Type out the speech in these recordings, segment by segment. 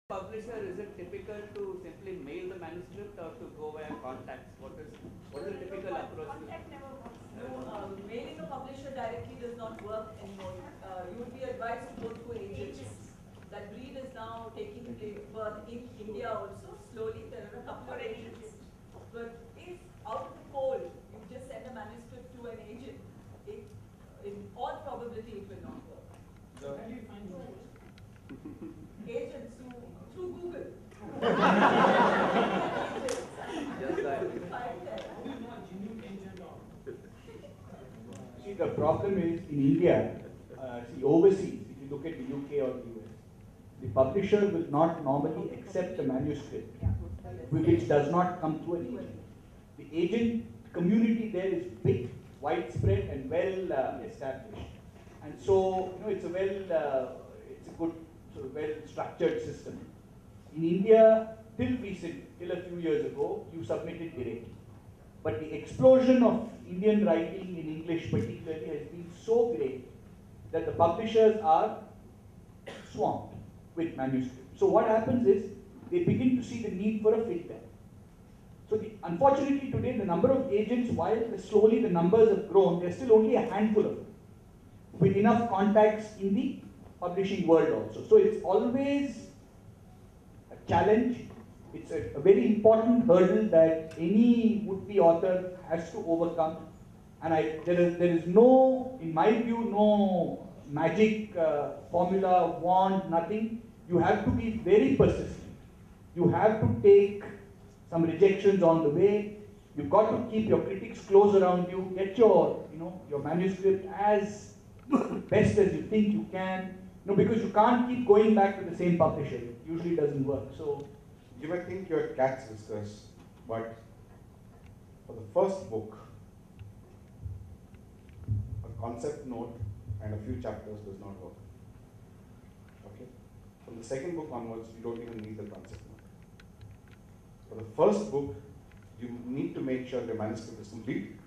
Publisher, is it typical to simply mail the manuscript or to go via contacts? What is the typical approach? Contact never works. Mailing a publisher directly does not work anymore. You would be advised to go through agents. That breed is now taking birth in India also. Slowly there are a couple of agents. But if out of the cold you just send a manuscript to an agent, in all probability it will not work. So how do you find those? Agents through Google. Just that. Who is not genuine agent or? See, the problem is in India, overseas, if you look at the UK or the US, the publisher will not normally accept a manuscript which does not come through an agent. The agent community there is big, widespread, and well established, and so it's a good sort of well-structured system. In India, till a few years ago, you submitted directly. But the explosion of Indian writing in English particularly has been so great that the publishers are swamped with manuscripts. So what happens is they begin to see the need for a filter. So unfortunately today the number of agents, while slowly the numbers have grown, there's still only a handful of them with enough contacts in the publishing world also. So it's always a challenge. It's a very important hurdle that any would-be author has to overcome. And there is no, in my view, no magic formula, wand, nothing. You have to be very persistent. You have to take some rejections on the way. You've got to keep your critics close around you. Get your manuscript as best as you think you can. Because you can't keep going back to the same publisher. It usually doesn't work. So you might think you're cat's whiskers, but for the first book, a concept note and a few chapters does not work. Okay? From the second book onwards, you don't even need the concept note. For the first book, you need to make sure the manuscript is complete,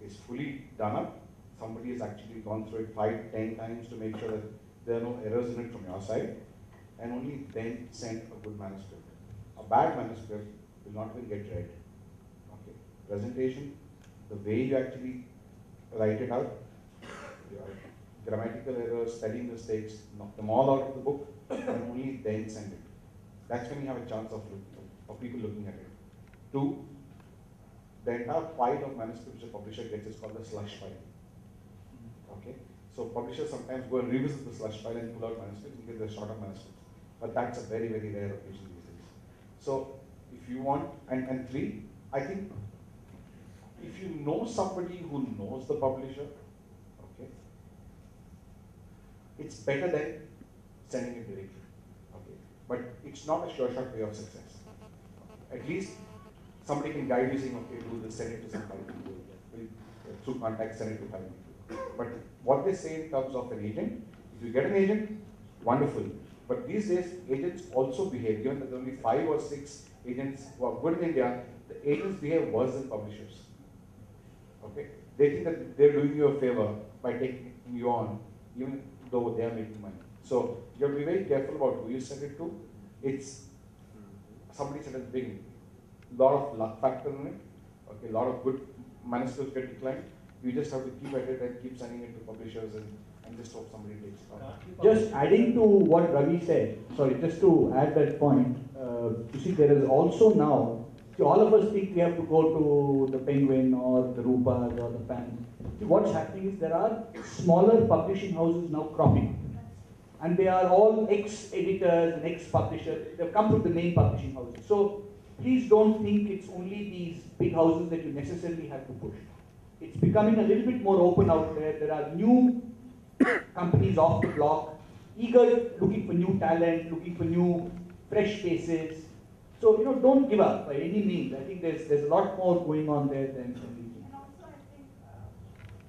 is fully done up. Somebody has actually gone through it 5, 10 times to make sure that there are no errors in it from your side, and only then send a good manuscript. A bad manuscript will not even get read. Okay. Presentation, the way you actually write it out, your grammatical errors, spelling mistakes, knock them all out of the book, and only then send it. That's when you have a chance of people looking at it. 2, the entire file of manuscripts a publisher gets is called the slush file. Okay. So publishers sometimes go and revisit the slush file and pull out manuscripts because they're short of manuscripts. But that's a very, very rare occasion these days. So if you want, and 3, I think if you know somebody who knows the publisher, okay, it's better than sending it directly. Okay. But it's not a sure shot way of success. At least somebody can guide you saying, okay, do this, send it to some 5 people. Through contact, send it to 5 people. But what they say in terms of an agent, if you get an agent, wonderful. But these days, agents also behave, given that there are only 5 or 6 agents who are good in India, the agents behave worse than publishers. Okay? They think that they're doing you a favor by taking you on, even though they are making money. So you have to be very careful about who you send it to. It's somebody said at the beginning, a lot of luck factor in it. Okay, a lot of good manuscripts get declined. You just have to keep at it and keep sending it to publishers and just hope somebody takes it on. just adding to what Ravi said, just to add that point, you see there is also now, all of us think we have to go to the Penguin or the Rupas or the Pan. See, what's happening is there are smaller publishing houses now cropping up. And they are all ex-editors and ex-publishers. They've come from the main publishing houses. So please don't think it's only these big houses that you necessarily have to push. It's becoming a little bit more open out there. There are new companies off the block, eager, looking for new talent, looking for new, fresh faces. So, don't give up by any means. I think there's a lot more going on there than we think. And also, I think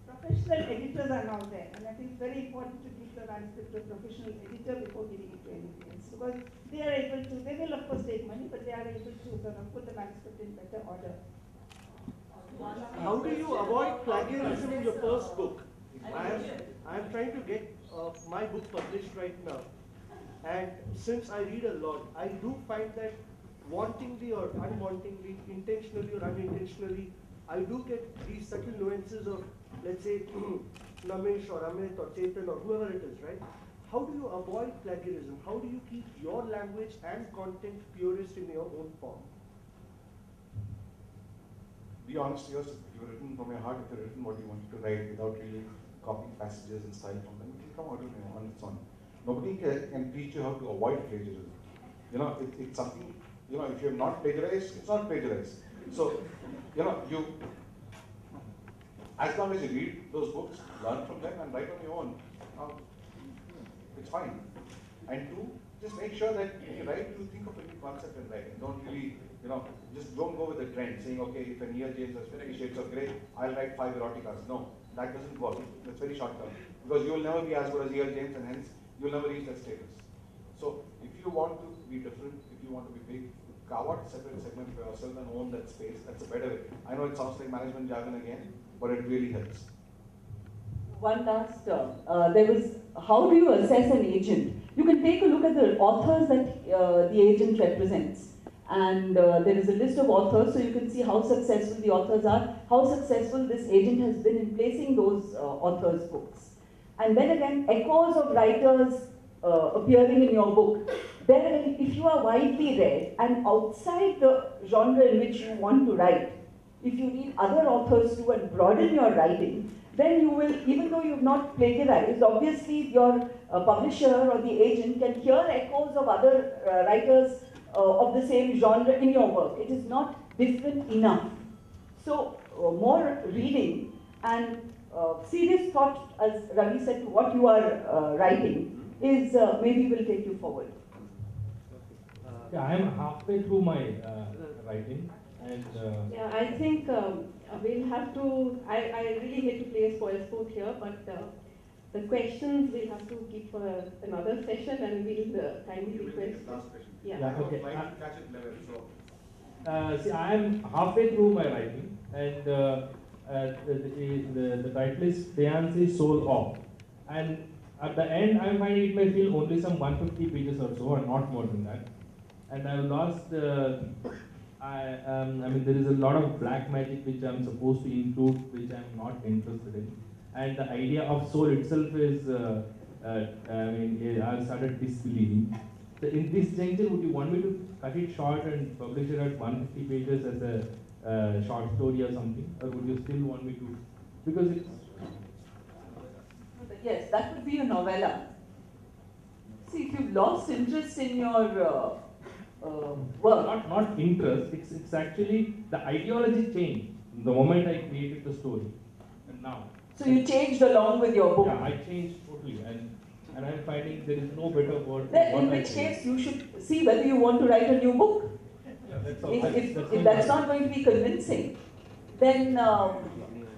professional editors are now there. And I think it's very important to give the manuscript to a professional editor before giving it to anybody else. Because they will of course take money, but they are able to sort of put the manuscript in better order. How do you avoid plagiarism in your first book? I am trying to get my book published right now. And since I read a lot, I do find that wantingly or unwantingly, intentionally or unintentionally, I do get these subtle nuances of, let's say, Namesh or Amit or Chetan or whoever it is, right? How do you avoid plagiarism? How do you keep your language and content purest in your own form? Be honest, yours, if you've written from your heart, if you've written what you wanted to write without really copying passages and style from them, it will come out on its own. Nobody can teach you how to avoid plagiarism. You know, it's something, you know, if you have not plagiarized, it's not plagiarized. So, you know, as long as you read those books, learn from them and write on your own, it's fine. And two, just make sure that when you write, you think of a new concept in writing. Don't really, you know, just don't go with the trend, saying, okay, if an E.L. James has 50 Shades of Grey, I'll write 5 eroticas. No, that doesn't work. It's very short term. Because you will never be as good as E.L. James, and hence, you'll never reach that status. So, if you want to be different, if you want to be big, carve out a separate segment for yourself and own that space. That's a better way. I know it sounds like management jargon again, but it really helps. One last, there was, how do you assess an agent? You can take a look at the authors that the agent represents. And there is a list of authors, so you can see how successful the authors are, how successful this agent has been in placing those authors' books. And then again, echoes of writers appearing in your book. Then again, if you are widely read and outside the genre in which you want to write, if you read other authors too and broaden your writing, then you will, even though you have not plagiarized, obviously your publisher or the agent can hear echoes of other writers of the same genre in your work. It is not different enough. So more reading and serious thought, as Ravi said, to what you are writing is maybe will take you forward. Yeah, I am halfway through my writing, and Yeah, I think we'll have to, I really hate to play a spoil sport here, but the questions we'll have to keep for another session, and we'll kindly request. Last question. Yeah. Yeah, okay. Catch it level. So, see, I am halfway through my writing, and the title is Fiancé Soul Off, and at the end, I find it may feel only some 150 pages or so, or not more than that. And I've lost. I mean, there is a lot of black magic which I'm supposed to include, which I'm not interested in. And the idea of soul itself is, I mean, I've started disbelieving. So in this juncture, would you want me to cut it short and publish it at 150 pages as a short story or something? Or would you still want me to? Because it's... Yes, that would be a novella. See, if you've lost interest in your work. Not interest, it's actually the ideology changed the moment I created the story. And now. So you changed along with your book. Yeah, I changed totally, and I'm finding there is no better word. Then in which case you should see whether you want to write a new book. Yeah, that's all. If that's not going to be convincing, then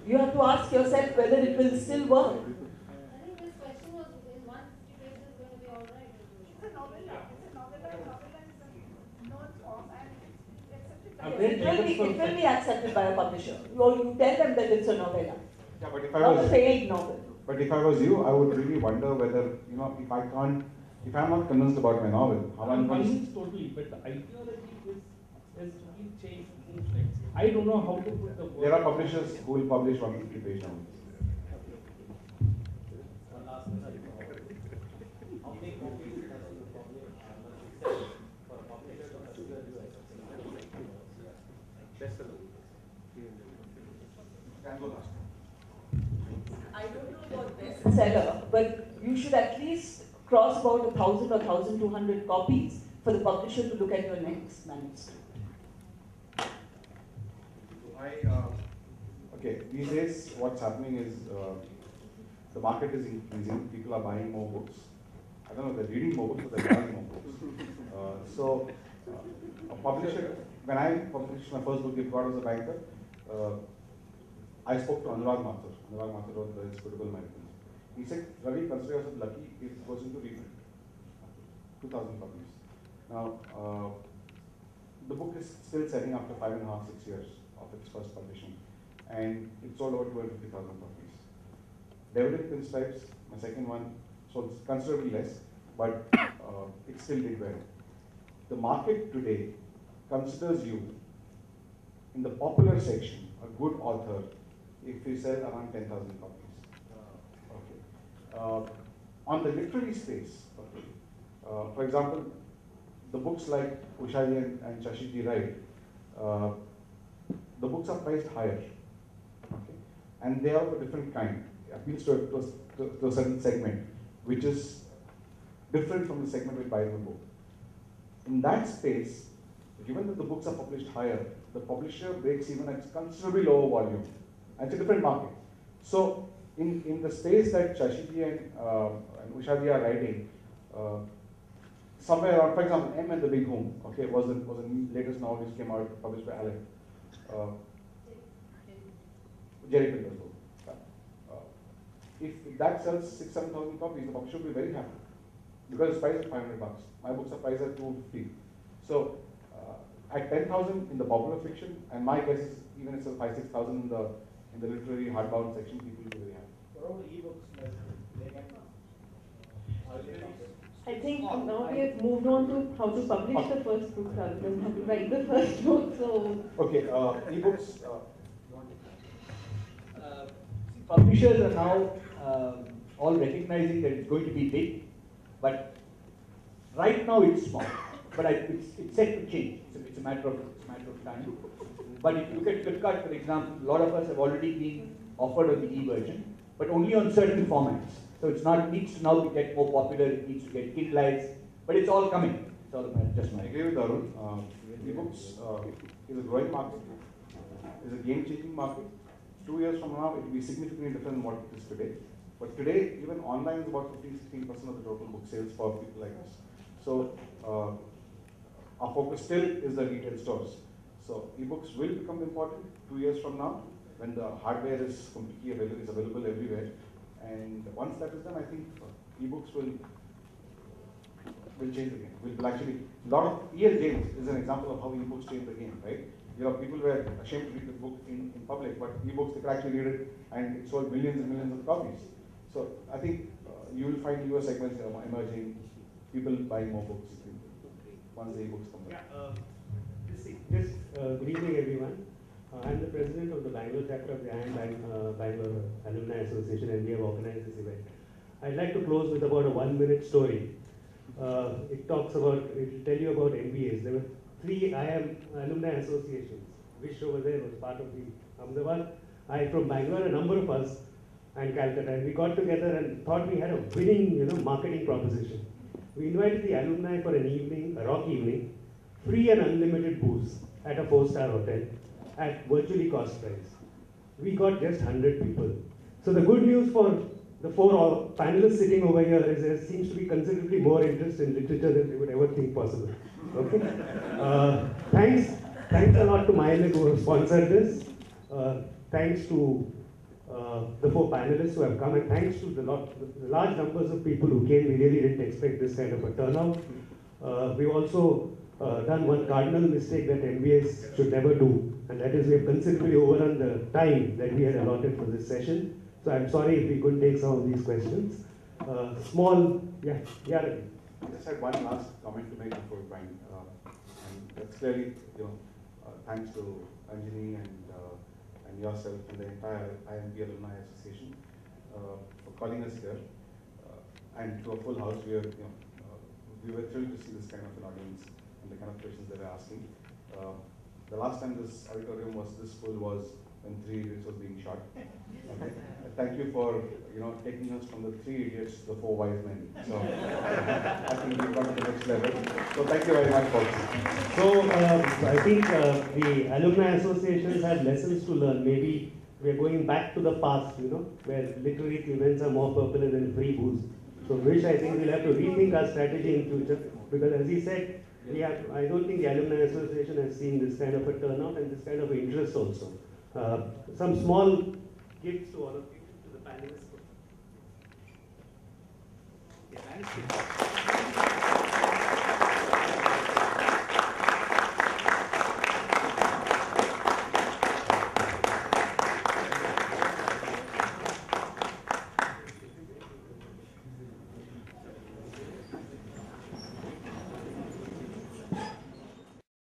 you have to ask yourself whether it will still work. I think this question was in 150 pages is going to be all right. It's a novella. It's a novella. Novella is a known form, and it's accepted by. Yes, it will be accepted by a publisher. You tell them that it's a novella, yeah, but not a failed novel. But if I was you, I would really wonder whether, you know, if I'm not convinced about my novel, how I'm I'm going to... convinced totally, but the ideology has really changed. I don't know how to put the word. There are publishers who will publish 150-page novels. I don't know about bestseller, but you should at least cross about 1,000 or 1,200 copies for the publisher to look at your next manuscript. Okay, these days what's happening is the market is increasing, people are buying more books. I don't know, they're reading more books, but they're buying more books. So, a publisher, when I published my first book, If God Was a Banker, I spoke to Anurag Mathur. Anurag Mathur wrote The Inscrutable Americans. He said, Ravi, consider yourself lucky if it goes into reprint. 2,000 copies. Now, the book is still selling after 5.5, 6 years of its first publishing. And it sold over 250,000 copies. Devil in Pinstripes, my second one, sold considerably less, but it still did well. The market today considers you in the popular section a good author if you sell around 10,000 copies. On the literary space, for example, the books like Ushadi and Shashiji write, the books are priced higher, and they are of a different kind. It appeals to a certain segment, which is different from the segment which buys the book. In that space, given that the books are published higher, the publisher breaks even at considerably lower volume. And it's a different market. So, in the space that Shashiji and Ushadi are writing, somewhere around, for example, M and the Big Home, was the latest novel which came out, published by Alec. Jerry Pinder's book. If that sells 6,000-7,000 copies, the publisher will be very happy because it's priced at $500. My books are priced at $250. So at 10,000 in the popular fiction, and my guess is even if it's 5,000-6,000 in the literary hardbound section, people will be very happy. What about ebooks? I think now we have moved on to how to publish the first book rather than how to write the first book. So okay, ebooks. Publishers are now all recognizing that it's going to be big, but right now it's small. But it's set to change. It's a matter of time. But if you look at Flipkart, for example, a lot of us have already been offered on the e-version, but only on certain formats. So it's not needs to now get more popular. It needs to get Kindleized, but it's all coming. It's all just I my. agree with Arun. Ebooks is a growing market. It's a game-changing market. 2 years from now, it will be significantly different than what it is today. But today, even online is about 15-16% of the total book sales for people like us. So our focus still is the retail stores. So ebooks will become important 2 years from now when the hardware is completely available everywhere. And once that is done, I think ebooks will change the game. Will actually, a lot of E.L. James is an example of how ebooks change the game, right? People were ashamed to read the book in public, but ebooks, they could actually read it, and it sold millions and millions of copies. So I think you will find newer segments emerging, people buying more books once the ebooks come back. Good evening, everyone. I'm the president of the Bangalore chapter of the Bangalore Alumni Association, and we have organized this event. I'd like to close with about a 1-minute story. It will tell you about MBAs. There were 3 IIM alumni associations. Vish over there was part of the Ahmedabad. I from Bangalore, a number of us, and Calcutta, and we got together and thought we had a winning, marketing proposition. We invited the alumni for an evening, a rock evening, free and unlimited booze at a 4-star hotel at virtually cost price. We got just 100 people. So the good news for the 4 panelists sitting over here is there seems to be considerably more interest in literature than they would ever think possible. Okay. Thanks a lot to Mylic who have sponsored this. Thanks to the 4 panelists who have come, and thanks to the large numbers of people who came. We really didn't expect this kind of a turnout. We've also done one cardinal mistake that MBAs should never do, and that is we have considerably overrun the time that we had allotted for this session. So I'm sorry if we couldn't take some of these questions. Ravi. I just had one last comment to make before we wind. And that's clearly, thanks to Anjani and yourself and the entire IMB Alumni Association for calling us here. And to a full house, we were thrilled to see this kind of an audience and the kind of questions they were asking. The last time this auditorium was this full was when 3 Idiots was being shot. Okay. Thank you for taking us from the 3 Idiots to the 4 Wise Men. So I think we've gone to the next level. So thank you very much, folks. So I think the alumni associations have lessons to learn. Maybe we are going back to the past, where literary events are more popular than free booze. So which I think we'll have to rethink our strategy in future, because as he said, I don't think the alumni association has seen this kind of a turnout and this kind of interest also. Some small gifts to all of you, to the panelists. Yeah,